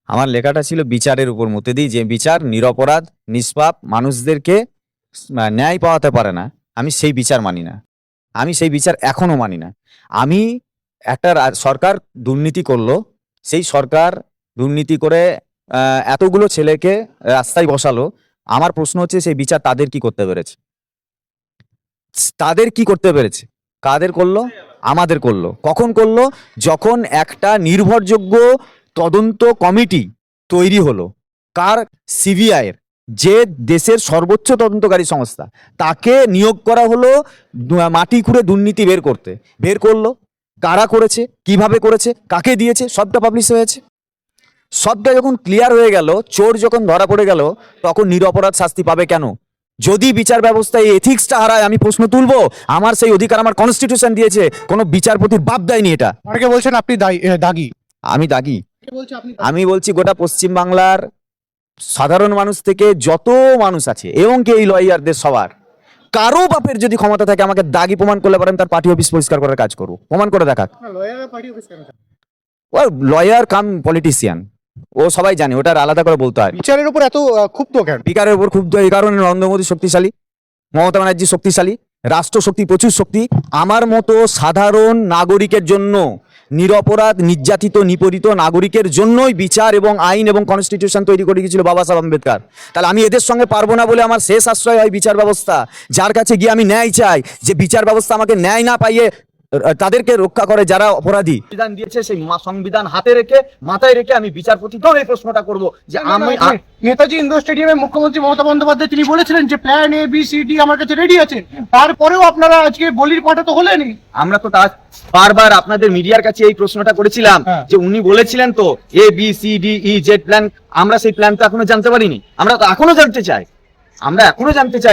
আমার লেখাটা ছিল বিচারের উপর মতে দিই, যে বিচার নিরপরাধ নিষ্পাপ মানুষদেরকে ন্যায় পাওয়াতে পারে না, আমি সেই বিচার মানি না। আমি সেই বিচার এখনো মানি না। আমি একটা সরকার দুর্নীতি করলো, সেই সরকার দুর্নীতি করে এতগুলো ছেলেকে রাস্তায় বসালো। আমার প্রশ্ন হচ্ছে, সেই বিচার তাদের কি করতে পেরেছে? তাদের কি করতে পেরেছে? কাদের করলো? আমাদের করলো। কখন করলো? যখন একটা নির্ভরযোগ্য তদন্ত কমিটি তৈরি হলো, কার? সিবিআই এর, যে দেশের সর্বোচ্চ তদন্তকারী সংস্থা, তাকে নিয়োগ করা হলো মাটি খুঁড়ে দুর্নীতি বের করলো। কারা করেছে, কিভাবে করেছে, কাকে দিয়েছে, সবটা পাবলিশ হয়েছে। সবটা যখন ক্লিয়ার হয়ে গেল, চোর যখন ধরা পড়ে গেল, তখন নিরপরাধ শাস্তি পাবে কেন? যদি বিচার ব্যবস্থায় এথিক্সটা হারায়, আমি প্রশ্ন তুলবো। আমার সেই অধিকার আমার কনস্টিটিউশন দিয়েছে, কোনো বিচারপতির বাপ দেয়নি এটা। অনেকে বলছেন আপনি দাগী। আমি দাগি? আমি বলছি গোটা পশ্চিম বাংলার সাধারণ মানুষ থেকে যত মানুষ আছে, এবং কি এই লয়ারদের সবার, কারো বাপের যদি ক্ষমতা থাকে আমাকে দাগি প্রমাণ করলে পারেন, তার পার্টি অফিস পরিষ্কার করার কাজ করবো, প্রমাণ করে দেখাক। ও লয়ার কাম পলিটিশিয়ান, ও সবাই জানে, ওটার আলাদা করে বলতে হয়। বিচারের উপর এত ক্ষুব্ধ কেন? বিচারের উপর ক্ষুব্ধ এই কারণে, নরেন্দ্র মোদী শক্তিশালী, মমতা ব্যানার্জি শক্তিশালী, রাষ্ট্রশক্তি প্রচুর শক্তি। আমার মতো সাধারণ নাগরিকের জন্য, নিরপরাধ নির্যাতিত নিপীড়িত নাগরিকের জন্যই বিচার এবং আইন এবং কনস্টিটিউশন তৈরি করে গিয়েছিল বাবা সাহেব আম্বেদকর। তাহলে আমি এদের সঙ্গে পারবো না বলে আমার শেষ আশ্রয় হয় বিচার ব্যবস্থা, যার কাছে গিয়ে আমি ন্যায় চাই, যে বিচার ব্যবস্থা আমাকে ন্যায় না পাইয়ে তাদেরকে রক্ষা করে যারা অপরাধী। সংবিধান দিয়েছে, সেই সংবিধান হাতে রেখে মাথায় রেখে আমি বিচারপতিকেও এই প্রশ্নটা করবো, যে আমি নেতাজি ইন্ডোর স্টেডিয়ামে মুখ্যমন্ত্রী মমতা বন্দ্যোপাধ্যায় তিনি বলেছিলেন যে plan A B C D আমার কাছে রেডি আছে, তারপরেও আপনারা আজকে বলির পাঠা তো হলেনই। আমরা তো বারবার আপনাদের মিডিয়ার কাছে এই প্রশ্নটা করেছিলাম, যে উনি বলেছিলেন তো A B C D E Z plan, আমরা সেই প্ল্যান তো এখনো জানতে পারিনি। আমরা তো এখনো জানতে চাই,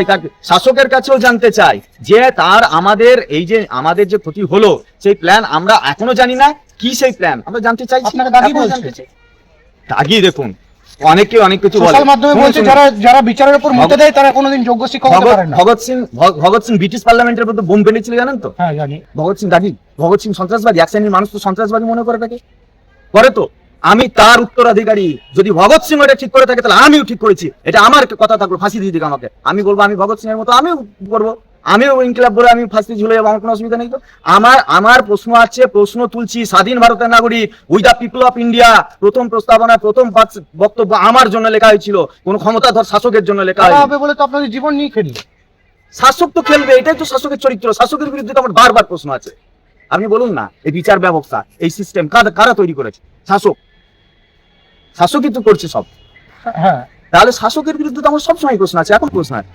তার শাসকের কাছেও জানতে চাই, যে তার আমাদের এই যে আমাদের যে ক্ষতি হলো, সেই প্ল্যান আমরা এখনো জানি না কি, সেই প্ল্যান আমরা জানতে চাইছি। দাগি দেখুন, অনেকে অনেক কিছু বলে, সোশ্যাল মাধ্যমে বলছে যারা বিচারের উপর মতে দেয় তারা কোনোদিন যোগ্য শিক্ষক হতে পারে না। ভগৎ সিং ব্রিটিশ পার্লামেন্টের মধ্যে বোম ফেলেছিল, জানেন তো? হ্যাঁ জানি। ভগৎ সিং সন্ত্রাসবাদী, এক শ্রেণীর মানুষ তো সন্ত্রাসবাদী মনে করে থাকে, করে তো। আমি তার উত্তরাধিকারী, যদি ভগৎ সিং এটা ঠিক করে থাকে, তাহলে আমিও ঠিক করেছি, এটা আমার কথা থাকলো, ফাঁসি দিয়ে দিক আমাকে। আমি বলবো আমি ভগৎ সিং এর মতো আমিও করবো, আমিও ইনকিলাব বলে আমি ফাঁসি ঝুলে যাবো, আমার কোনো অসুবিধা নেই তো। আমার প্রশ্ন আছে, প্রশ্ন তুলছি, স্বাধীন ভারতের নাগরিক, we the people of India, প্রথম প্রস্তাবনা, প্রথম বক্তব্য আমার জন্য লেখা হয়েছিল, কোন ক্ষমতাধর শাসকের জন্য লেখা হবে বলে তো আপনাদের জীবন নিয়ে খেলি। শাসক তো খেলবে, এটাই তো শাসকের চরিত্র। শাসকের বিরুদ্ধে তো আমার বারবার প্রশ্ন আছে। আপনি বলুন না, এই বিচার ব্যবস্থা, এই সিস্টেম কারা তৈরি করেছে? শাসকই তো করছে সব। হ্যাঁ, তাহলে শাসকের বিরুদ্ধে তো আমার সবসময় প্রশ্ন আছে, এখন প্রশ্ন আছে।